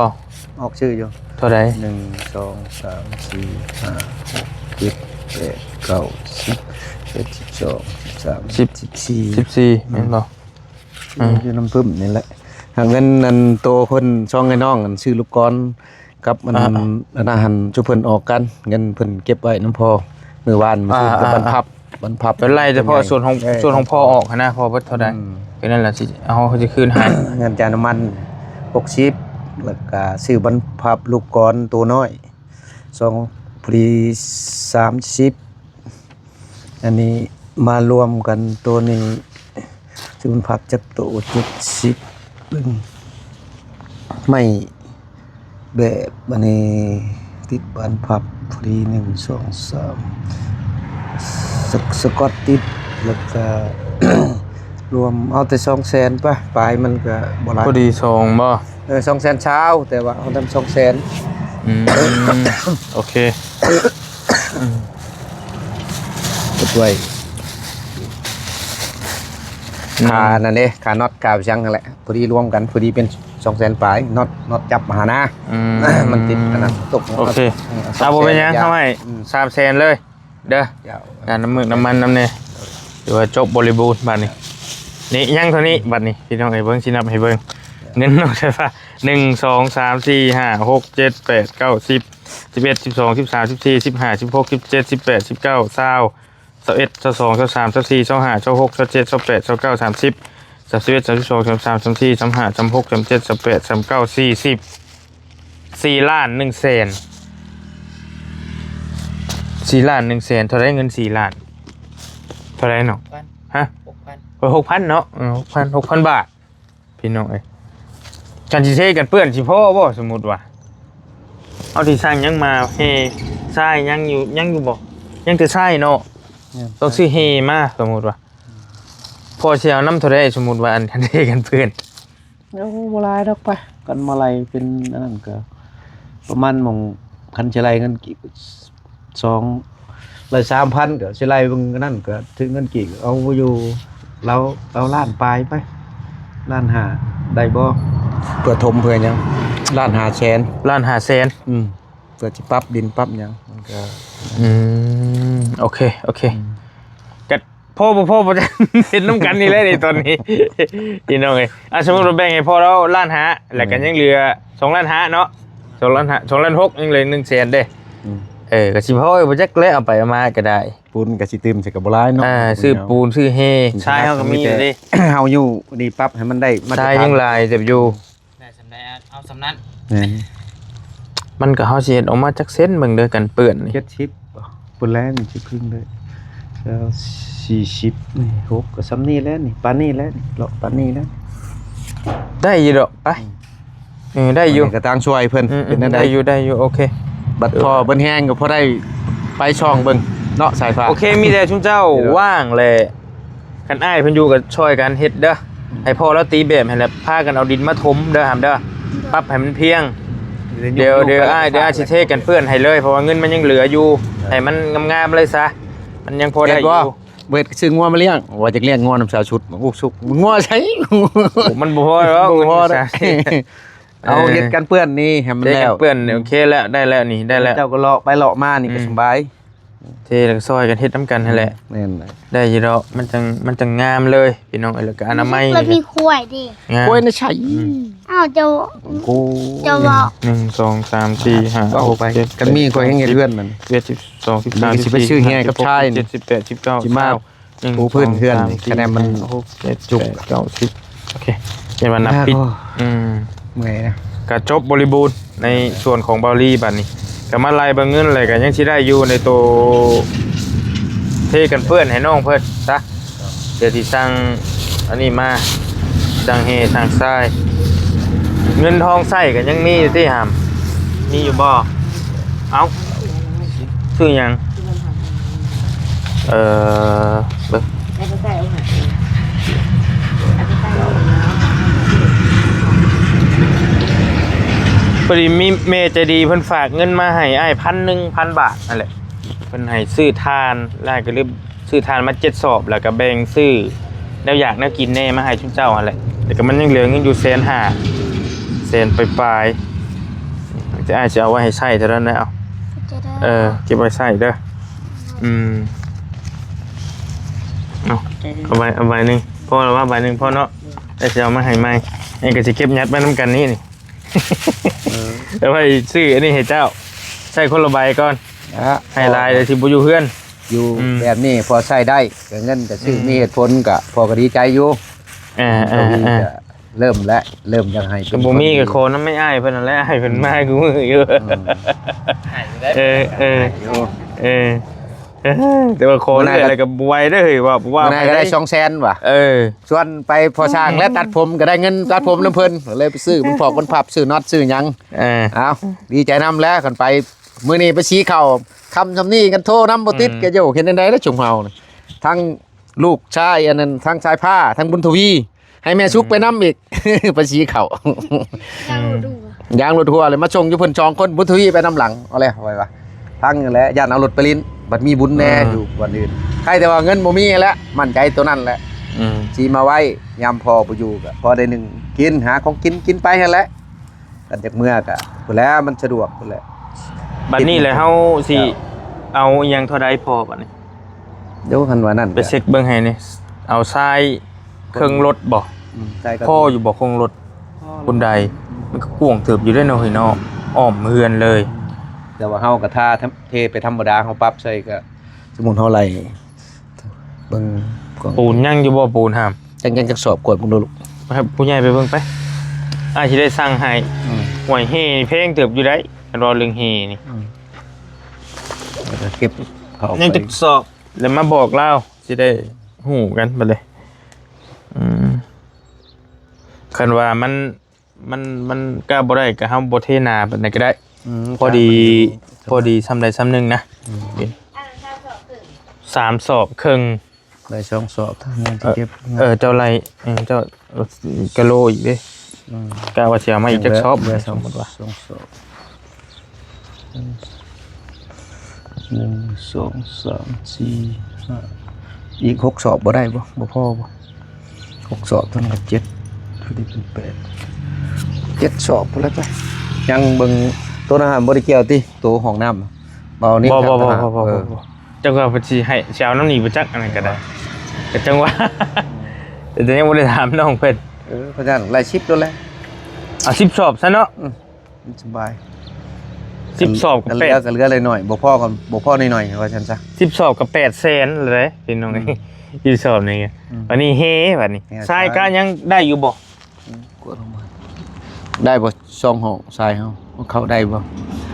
Speaker 2: ออกชื่ออยู่
Speaker 1: เท่าใด
Speaker 2: 1 2 3 4 5 6 7 8 9 10 11 12
Speaker 1: 14แม่นบ่
Speaker 5: อยู่น้ำพึ่มนี่แหละหาเงินอันโตเพิ่นช่องไอ้น้องอันชื่อลูกกรกับมันอันอาหารจุเพิ่นออกกันเงินเพิ่นเก็บไว้น้ำพอมื้อวานมื้อคืนกับบรรพับ
Speaker 1: เป็นไรเฉพาะส่วนของพ่อออกนะพ่อเบิดเท่าใดก็นั่นแหละสิเขาจะคืนให้
Speaker 5: เงินจานน้ำมัน60แล้วก็ซื้อบรรพับลูกกรตัวน้อย2พอดี30อันนี้มารวมกันตัวนี้ซื้อบรรพับจักตัว70บึ้งไม่แบบอันนี้ติดบรรพับพอดี1 2 3สกอตติดแล้วก็ รวมเอาแต่200,000ป่ะปลายมันก็บ่หลาย
Speaker 1: พอดี2บ่
Speaker 5: 200,000เช้าแต่ว่าเอาทำ200,000
Speaker 1: โอเค
Speaker 5: กดไว้ค่านั่นเด้ค่าน็อตกาวจังนั่นแหละพอดีรวมกันพอดีเป็น200,000ปลายน็อตจับมาหานะมันติดขนาดตก
Speaker 1: โอเคเอาบ่เป็นหยังเข้าให้300,000เลยเด้อน้ำมึกน้ำมันน้ำเนี่ยถือว่าจบบริบูรณ์บัดนี้นี่ยังเท่านี้บัดนี้พี่น้องไอ้เบิ้งสินับให้เบิ้งเงินนอกใช่ปะ1 2 3 4 5 6 7 8 9 10 11 12 13 14 15 16 17 18 19 20 21 22 23 24 25 26 27 28 29 30 31 32 33 34 35 36 37 38 39 40 4ล้าน1แสน4ล้าน1แสนเท่าไรเงิน4ล้านเท่าไรเนาะฮะ 6,000เนาะ6,000 บาทพี่น้องเอ้ยกันสิเทกันเปื้อนสิพ่อบ่สมมุติว่าเอาที่สร้างยังมาเฮทรายยังอยู่บ่ยังแต่ทรายเนาะต้องซื้อเฮมาสมมุติว่าพอสิเอาน้ำเท่าไรสมมุติว่าอันกันเทกันเปื้อน
Speaker 5: เอาบ่หลายดอกไปกันมาลัยเป็นอันนั้นก็ประมาณหม่องคันสิไลเงินกี่3,000ก็สิไลเบิ่งนั่นก็ถึงเงินกี่เอาอยู่เราล้านปลายไปล้าน5ได้บ่เพื่อถมเพื่อหยังล้าน5แสน
Speaker 1: ล้าน5แสน
Speaker 5: เพื่อสิปรับดินปรับหยังมันก็
Speaker 1: โอเคกัดพ่อบ่จะ เห็นน้ำกันนี่เลยในตอนนี้ พี่น้องเอ้ยสมมุติว่าแบ่งให้พ่อเราล้าน5แล้วก็ยังเหลือ2ล้าน5เนาะ2ล้าน6ยังเหลือ1แสนเด้ก็สิพ่อบ่จักแล้วเอาไปเอามาก็ได้
Speaker 5: ปูนก็สิตื่มใส่ก็บ่หลายเนาะ
Speaker 1: ซื้อปูนซื้อเฮใช่เฮาก็มีอยู่ดิ
Speaker 5: เฮาอยู่ดีปรับให้มันได้มาตรฐาน
Speaker 1: ใช่ยังหลายเจ็บอยู่ได้สำได้เอาสำนั้นมันก็เฮาสิเฮ็ดออกมาจักเส้นเบิ่งเด้อกันเปื้อนนี่
Speaker 5: 70ปุ่นแลนสิครึ่งเลยแล้ว40นี่6ก็ซ้ำนี้แล้วนี่ปานนี้แล้วนี่เลาะปานนี้แล้ว
Speaker 1: ได้อยู่ดอกไปได้อยู่
Speaker 5: ก็ตางช่วยเพิ่นเป็นได้
Speaker 1: อยู่โอเค
Speaker 5: บัดพอเบิ่นแห้งก็พอได้ไปช่องเบิ่งเนาะสายฟ้า
Speaker 1: โอเคมีแต่ชุมเจ้าว่างแหละคันอ้ายเพิ่นอยู่ก็ช่วยกันเฮ็ดเด้อให้พ่อแล้วตีแบบให้แล้วพากันเอาดินมาถมเด้อหามเด้อปรับให้มันเพียงเดี๋ยวอ้ายสิเทกันเพื่อนให้เลยเพราะว่าเงินมันยังเหลืออยู่ให้มันงามๆเลยซะมันยังพอได้อยู่
Speaker 5: เบิดซื้องัวมาเลี้ยงว่าจะเลี้ยงงัวนำสาวชุดอุกสุกงัวใช้
Speaker 1: มันบ่พอแล้ว
Speaker 5: เอาเฮ็ดกันเปื้อนนี่ให้มันแล้ว
Speaker 1: เปื้อนโอเคแล้วได้แล้วนี่ได้แล้ว
Speaker 5: เจ้าก็เลาะไปเลาะมานี่ก็สบาย
Speaker 1: เทแล้วซอยกันเฮ็ดน้ำกันนั่นแหละ
Speaker 5: แม่น
Speaker 1: ได้อยู่ดอกมันจังงามเลยพี่น้องแล้วก็อนามัย
Speaker 4: แล้วมีกล้วยดิ
Speaker 5: กล้วยน่ะใช่
Speaker 4: อ้าวเจ้าว่า
Speaker 1: 1 2 3 4 5 6 7
Speaker 5: กันมีกล้วยให้เฮ็ดเรือนมัน
Speaker 1: 12 13
Speaker 5: สิไปชื่อแฮกับชาย
Speaker 1: 17 18 19
Speaker 5: สิมาปูพื้นเฮือนคะแนนมัน
Speaker 1: จุก90โอเคเดี๋ยวมันนับปิด
Speaker 5: เมื่อยนะ
Speaker 1: ก็จบบริบูรณ์ในส่วนของบาลีบัดนี้ก็มาไล่เบิ่งเงินอะไรก็ยังสิได้อยู่ในตัวเทกันเพื่อนให้น้องเพิ่นซะเดี๋ยวสิสั่งอันนี้มาสั่งเฮสั่งทรายเงินทองใส่ก็ยังมีอยู่ที่หามมีอยู่บ่เอ้าชื่อหยังเบิ่งพอดีมีเมใจดีเพิ่นฝากเงินมาให้อ้าย1,000 บาทนั่นแหละเพิ่นให้ซื้อทานแล้วก็ลืมซื้อทานมา7สอบแล้วก็แบ่งซื้อแนวอยากแนวกินแน่มาให้ชุมเจ้านั่นแหละแต่ก็มันยังเหลือเงินอยู่150,000ปลายๆจะอ้ายสิเอาไว้ให้ใช้เท่านั้นนะเอาเก็บไว้ใช้เด้อเอา เอาใบหนึ่งพ่อเราว่าใบหนึ่งพ่อเนาะแต่จะเอามาให้ไหมไอ้ก็จะเก็บยัดไว้น้ำกันนี่ แล้วไปซื้ออันนี้ให้เจ้าใส่คนละใบก่อนให้ลายเลยสิบุอยู่เพื่อน
Speaker 5: อยู่แบบนี้พอใช้ได้ก็เงินก็ซื้อมีเหตุผลก็พอก็ดีใจอยู่เริ่มยังให้
Speaker 1: กับบุมีกับโคนนั้นไม่อ้ายเพิ่นนั่นแหละอ้ายเพิ่นมากูมืออยู่แต่ว่าโคนอะไรกับไว้ได้เลยว่า
Speaker 5: นายก็ได้200,000ว่ะส่วนไปพอช่างและตัดผมก็ได้เงินตัดผมน้ำเพิ่นเลยไปซื้อมันพอกมันพับซื้อน็อตซื้อหยังเอาดีใจนำแล้วกันไปมื้อนี้ไปชี้เข่าคำนี้กันโทรน้ำบ่ติดก็อยู่เห็นได้แล้วชุมเฮาทั้งลูกชายอันนั้นทั้งชายผ้าทั้งบุญทวีให้แม่ซุกไปน้ำอีก ไปชี้เข่ายางรถทัวร์เลยมาชงอยู่เพิ่น2คนบุญทวีไปน้ำหลังเอาเลยไว้ว่าทั้งแล้วย่านเอารถไปลิ้นบัดมีบุญแน่อยู่วันอื่นใครแต่ว่าเงินบ่มีแล้วมั่นใจตัวนั้นแหละสีมาไว้ยามพอบ่อยู่ก็พอได้หนึ่งกินหาของกินไปนั่นแหละกันจากเมื่อก็พุ่นแล้วมันสะดวกพุ่นแหละ
Speaker 1: บัดนี้เลยเฮาสิเอาอีหยังเท่าใดพอบัดนี้
Speaker 5: เดี๋ยวคันว่านั่น
Speaker 1: ไปเช็คเบิ่งให้นี่เอาทรายเครื่องรถบ่พ่ออยู่บ่เครื่องรถคนใดมันก็กวงเติบอยู่ได้เนาะเฮ้ยเนาะอ้อมเฮือนเลย
Speaker 5: แต่ว่าเฮาก็ท่าเทไปธรรมดาเฮาปรับใส่ก็สมมุติเท่าไหร่เบิ่ง
Speaker 1: ปูนยังอยู่บ่ปูนห้าม
Speaker 5: จังจะสอบกวดมึงดูลูก
Speaker 1: ครับผู้ใหญ่ไปเบิ่งไปอ้ายสิได้สั่งให้หวยเฮเพลงเติบอยู่ได้รอเรื่องเฮนี่
Speaker 5: เก็บเขา
Speaker 1: ยังจะสอบแล้วมาบอกเล่าสิได้ฮู้กันบัดเลยคันว่ามันก็บ่ได้ก็เฮาบ่เทนาปานใดก็ได้พอดีซ้ำใดซ้ำหนึ่งนะ3 สอบครึ่ง
Speaker 5: ได้2 สอบทั้งนั้นที่เก็บ
Speaker 1: เจ้าไรเจ้ากะโลอีกเด้กะว่าสิเอามาอีกจักสอบเลยสมมุติว่า
Speaker 5: 2 สอบ1 2 3 4 5อีก6 สอบบ่ได้บ่พอบ่6 สอบเท่านั้นก็7คือได้เป็น8 7 สอบพุ่นแล้วจ้ะยังเบิ่งตัวอาหารบ่ได้เกี่ยวติตัวห้องน้ำเบานี่
Speaker 1: บ่จังว่าเพิ่นสิให้สิเอาน้ำนี่บ่จักอันนั้นก็ได้ก็จังว่าแต่ยังบ่ได้ถามน้องเพิ่น
Speaker 5: เพราะฉะนั้นไล่ชิปโดนแล้ว
Speaker 1: เอา10 สอบซะเนาะ
Speaker 5: สบาย
Speaker 1: 10 สอบกับ8
Speaker 5: ก็เหลือเลยหน่อยบ่พอหน่อยว่าซั่นซะ
Speaker 1: 10 สอบกับ800,000เลยพี่น้อง10 สอบนี่วันนี้เฮบัดนี้ทรายก็ยังได้อยู่บ่
Speaker 5: กดลงมาได้บ่2ห้องทรายเฮาเข้าได้บ่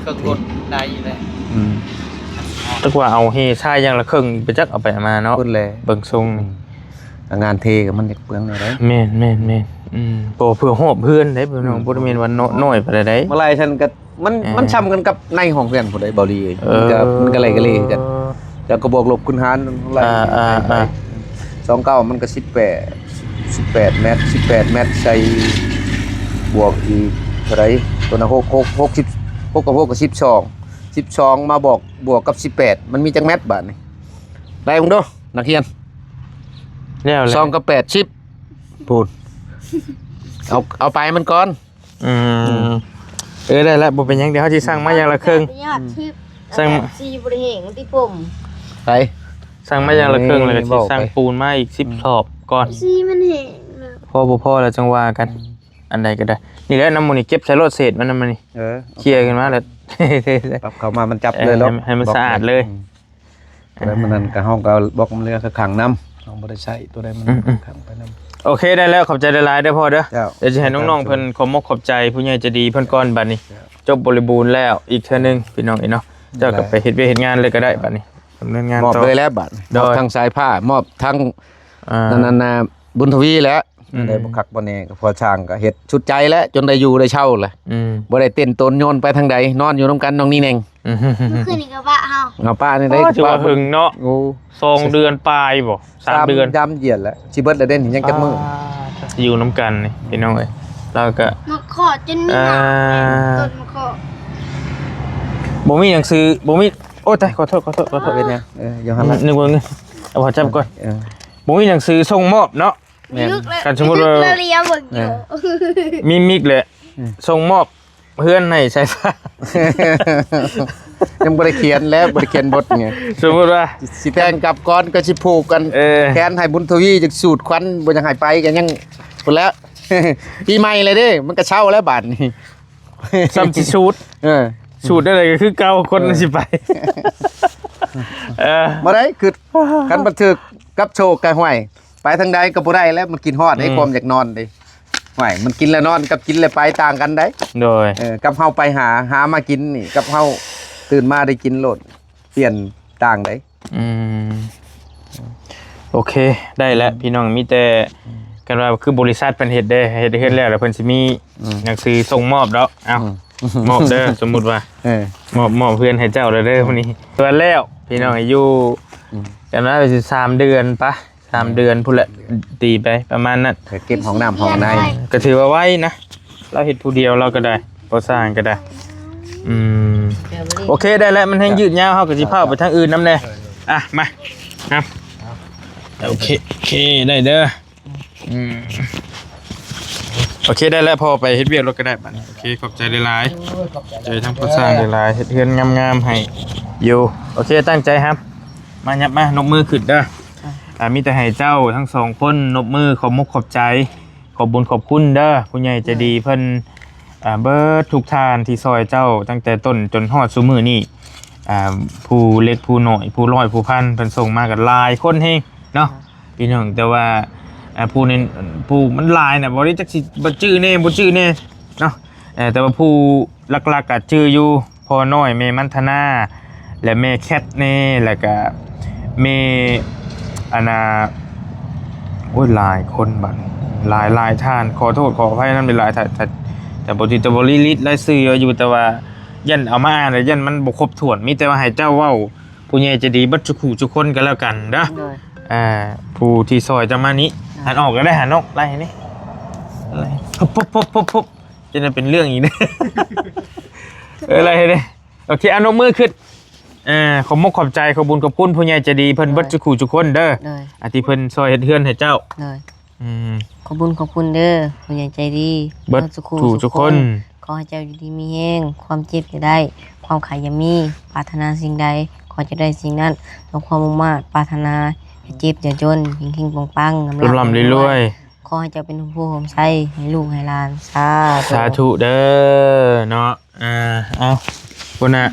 Speaker 2: ก็กดได้อยู่แล้ว
Speaker 1: ตักว่าเอาเฮทรายอย่างละครึ่งไปจักเอาไปมาเนาะเบิ่งทรง
Speaker 5: งานเทก็มันอยากเปลืองได้
Speaker 1: แม่นโตเพื่อหอบเพื่อนได้พี่น้องบ่ได้แม่นว่าน้อยปานใด
Speaker 5: เมื่อไรฉันก็มันช้ำกันกับในห้องเพื่อนผู้ใดบ่ดีมันก็เลยกันแล้วก็บวกลบคูณหารเท่าไหร่29มันก็18 เมตร18 เมตรใส่บวกอีกเท่าไหร่ตัวนั้น6กับ6ก็12มาบวกกับ18มันมีจักเมตรบาดนี่ได้มึงดูนักเรียน
Speaker 1: แล้ว
Speaker 5: 2กับ8 10พูนเอาไปมันก่อน
Speaker 1: ได้แล้วบ่เป็นหยังเดี๋ยวเฮาสิสั่งมาอย่างละครึ่ง
Speaker 3: สั่งสีบ่ได้แห้งติผม
Speaker 5: ไป
Speaker 1: สั่งมาอย่างละครึ่งแล้วก็สิสั่งปูนมาอีก10 สอบก่อน
Speaker 4: สีมันแห้ง
Speaker 1: พอบ่พอแล้วจังว่ากันอันใดก็ได้นี่แหละน้ำมันนี่เก็บใส่รถเศษมันนำมันนี่เคลียร์กันมาแล้ว
Speaker 5: ปรับเข้ามามันจับเลย
Speaker 1: ให้มันสะอาดเลย
Speaker 5: แล้วมันนั่นก็ห้องก็บอกมันเรือขังน้ำห้องบ่ได้ใช้ตัวใดมันขังไปน้ำ
Speaker 1: โอเคได้แล้วขอบใจหลายๆเด้อพ่อเด้อเดี๋ยวจะให้น้องๆเพิ่นขอบใจผู้ใหญ่ใจดีเพิ่นก่อนบัดนี้จบบริบูรณ์แล้วอีกเทื่อนึงพี่น้องเนาะเจ้าก็ไปเฮ็ดงานเลยก็ได้บัดนี้ดำเนินงาน
Speaker 5: มอบเลยแล้วบัดมอบทั้งสายผ้ามอบทั้งนั่นบุญทวีแล้วได้บ่คักบ่แน่ก็พอช่างก็เฮ็ดชุดใจแล้วจนได้อยู่ได้เช่าแหละบ่ได้เต้นตนโยนไปทางใดนอนอยู่นำกันน้องนี่แน่ง
Speaker 4: คือนี่ก็ป้าเฮา
Speaker 5: ป้านี่ได้
Speaker 1: ถือว่าหึงเนาะ2 เดือนปลายบ่3 เดือน
Speaker 5: จำเหยียดแล้วสิเบิดแล้วเด่นยังจักมื้อ
Speaker 1: อยู่นำกันนี่พี่น้องเอ้ยแล้วก็
Speaker 4: มาขอจนมีหน้าต้นมาขอ
Speaker 1: บ่มีหนังสือบ่มีโอ้ตายขอโทษ
Speaker 5: เป็นหยังอยู่หั่นล่ะ
Speaker 1: นึกว่าเอาพอจับก่อนบ่มีหนังสือส่งมอบเนาะกันสมมุติว่ามีมิกเลยส่งมอบเพื่อนให้ใช้ฟ้า
Speaker 5: ยังบ่ได้เขียนแล้วบ่ได้เขียนบทไง
Speaker 1: สมมุติว่า
Speaker 5: สิแต่งกับก่อนก็สิผูกกัน แทนให้บุญทวีจักสูตรควันบ่ยังให้ไปกันยังพุ่นแล้ว ปีใหม่เลยเด้มันก็เช่าแล้วบาดนี้
Speaker 1: ซ้ำสิชูดชูดได้เลยก็คือเก่าคนสิไป
Speaker 5: บ่ได้คือกันบันทึกกับโชคกันห้วยไปทางใดก็บ่ได้แล้วมันกินฮอดไอ้ความอยากนอนเด้ห้วยมันกินแล้วนอนกับกินแล้วไปต่างกันได้
Speaker 1: โดย
Speaker 5: กับเฮาไปหามากินนี่กับเฮาตื่นมาได้กินโลดเปลี่ยนต่างได้
Speaker 1: โอเคได้แล้วพี่น้องมีแต่กันว่าคือบริษัทเป็นเฮ็ดได้เฮ็ดแล้วแล้วเพิ่นสิมีหนังสือส่งมอบแล้วเอ้ามอบเด้อสมมุติว่ามอบเพื่อนให้เจ้าเด้อมื้อนี้ตัวแล้วพี่น้องอายุกันว่าสิ3เดือนปะ3เดือนพุ่นแหละตีไปประมาณนั้น
Speaker 5: เก็บห้องน้ำห้องใน
Speaker 1: ก็ถือว่าไว้นะเราเฮ็ดผู้เดียวเราก็ได้บ่สร้างก็ได้โอเคได้แล้วมันให้ยืดยาวเฮาก็สิพาไปทางอื่นนำแน่อ่ะมาครับโอเคได้เด้อโอเคได้แล้วพอไปเฮ็ดเวียกรถก็ได้บัดนี้โอเคขอบใจหลายๆใจทั้งผู้สร้างหลายๆเฮ็ดเฮือนงามๆให้อยู่โอเคตั้งใจครับมายับมานบมือขึ้นเด้อมีแต่ให้เจ้าทั้งสองคนนบมือขอบมุกขอบใจขอบบุญขอบคุณเด้อผู้ใหญ่ใจดีเพิ่นเบิดทุกทานที่ซอยเจ้าตั้งแต่ต้นจนฮอดซุมื้อนี้ผู้เล็กผู้น้อยผู้ร้อยผู้พันเพิ่นส่งมากันหลายคนเฮงเนาะพี่น้องแต่ว่าผู้นี่ผู้มันหลายน่ะบ่ได้จักสิบ่ชื่อแน่บ่ชื่อแน่เนาะแต่ว่าผู้หลักๆก็ชื่ออยู่พ่อน้อยแม่มันธนาและแม่แคทแน่แล้วก็แม่อันน่ะโอ้ยหลายคนบัดหลายท่านขอโทษขออภัยนำหลายท่านแต่บ่ติดบ่ลิๆรายชื่ออยู่แต่ว่ายันเอามาอ่านแล้วยันมันบ่ครบถ้วนมีแต่ว่าให้เจ้าเว้าผู้ใหญ่ใจะดีเบิดทุกคนก็แล้วกันเด้อผู้ที่ซอยจะมานี้หันออกก็ได้หันออกไล่นี่อะไรปุ๊บจะนั่นเป็นเรื่องอีกนะ อะไรเนี่ยโอเคเอานกมือขึ้นขอบมกขอบใจขอบบุญขอบคุณผู้ใหญ่ใจดีเพิ่นเบิดทุกคนเด้อที่เพิ่นซอยเฮ็ดเฮือนให้เจ้า
Speaker 3: ขอบคุญขอบคุณเด้อผู้ใหญ่ใจดี
Speaker 1: เบิดทุกคน
Speaker 3: ขอให้เจ้าอยู่ดีมีแห้งความเจ็บจะได้ความขายอย่ามีปรารถนาสิ่งใดขอจะได้สิ่งนั้นลงความมุ่งมั่นปรารถนาอย่าเจ็บอย่าจนหิ่งๆปังๆ
Speaker 1: ร่ำรวย
Speaker 3: ขอให้เจ้าเป็นผู้โฮมไส้ให้ลูกให้หลาน
Speaker 1: สาธุเด้อเนาะเอาพุ่นน่ะ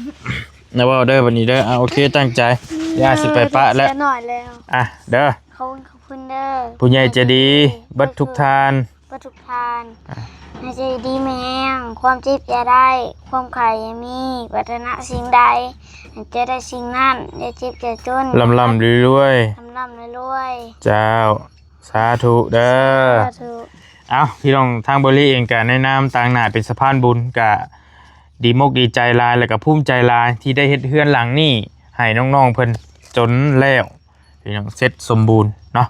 Speaker 1: นะว่าเด้อวันนี้เด้อโอเคตั้งใจย่าสิไปปะแล้ว
Speaker 4: หน่อยแล้ว
Speaker 1: เด้อ
Speaker 4: ขอบคุณเด้อ
Speaker 1: ผู้ใหญ่ใจดีเบิดทุกทาน
Speaker 4: ให้ใจดีแม่งความเจ็บอย่าได้ความขายอย่ามีปรารถนาสิ่งใดจะได้สิ่งนั้นอย่าเจ็บอย่าจน
Speaker 1: ร่ำรวยเจ้าสาธุเด้อพี่น้องทางบริเองก็ในนามต่างหน้าเป็นสะพานบุญก็ดีมกดีใจหลายแล้วก็ภูมิใจหลายที่ได้เฮ็ดเฮือนหลังนี้ให้น้องๆเพิ่นจนแล้วพี่น้องเสร็จสมบูรณ์เนาะ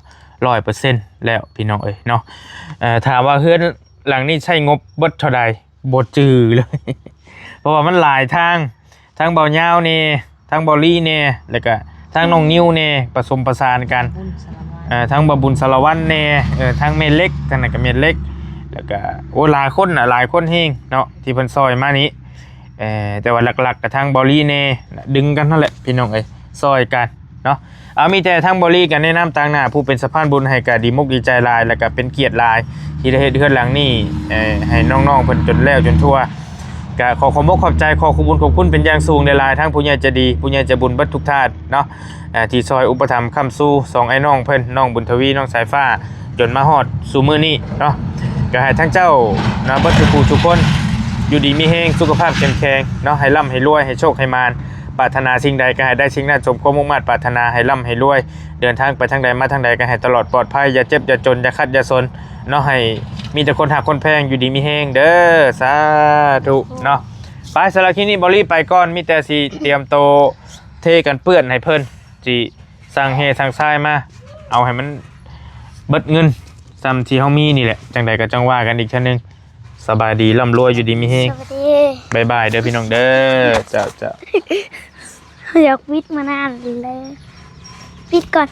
Speaker 1: 100% แล้วพี่น้องเนาะถามว่าเฮือนหลังนี้ใช้งบเบิดเท่าใดบ่จื้อเลย เพราะว่ามันหลายทางเบาเหย้านี่ทางเบาลี่นี่แล้วก็ทางน้องนิ้วนี่ผสมประสานกันทางบบุญสารวัตรนี่ทางเมเล็กทางนั้นก็เมเล็กแล้วก็โอ้หลายคนเฮงเนาะที่เพิ่นซอยมานี้แต่ว่าหลักๆกับทางเบาลี่นี่ดึงกันนั่นแหละพี่น้องซอยกันเนาะมีแต่ทางเบาลี่กันแนะนำต่างหน้าผู้เป็นสะพานบุญให้ก็ดีมกดีใจหลายแล้วก็เป็นเกียรติหลายที่ได้เฮ็ดเฮือนหลังนี้ให้น้องๆเพิ่นจนแล้วจนทั่วก็ขอขอบใจขอขอบคุณเป็นอย่างสูงในหลายทั้งผู้ใหญ่ใจดีผู้ใหญ่ใจบุญเบิดทุกท่านเนาะที่ซอยอุปถัมภ์ค้ำสู้2ไอ้น้องเพิ่นน้องบุญทวีน้องสายฟ้าจนมาฮอดสู่มื้อนี้เนาะก็ให้ทั้งเจ้านะเบิดทุกคนอยู่ดีมีแฮงสุขภาพแข็งแรงเนาะให้ร่ำให้รวยให้โชคให้มานปรารถนาสิ่งใดก็ให้ได้สิ่งนั้นสมความมุ่งมั่นปรารถนาให้ร่ำให้รวยเดินทางไปทางใดมาทางใดก็ให้ตลอดปลอดภัยอย่าเจ็บอย่าจนอย่าคัดอย่าซนเนาะให้มีแต่คนหักคนแพงอยู่ดีมีแฮงเด้อสาธุเนาะไปสำหรับที่นี่บอลลี่ไปก่อนมีแต่สิเตรียมโตเทกันเปื้อนให้เพิ่นสิสั่งเฮสั่งทรายมาเอาให้มันเบิดเงินซ้ำที่เฮามีนี่แหละจังใดก็จังว่ากันอีกชั้นนึงสบายดีร่ำรวยอยู่ดีมีเฮงบายเด้อพี่น้องเด้อเจ้า
Speaker 4: อยากวิทย์มานานเลยวิทย์ก่อน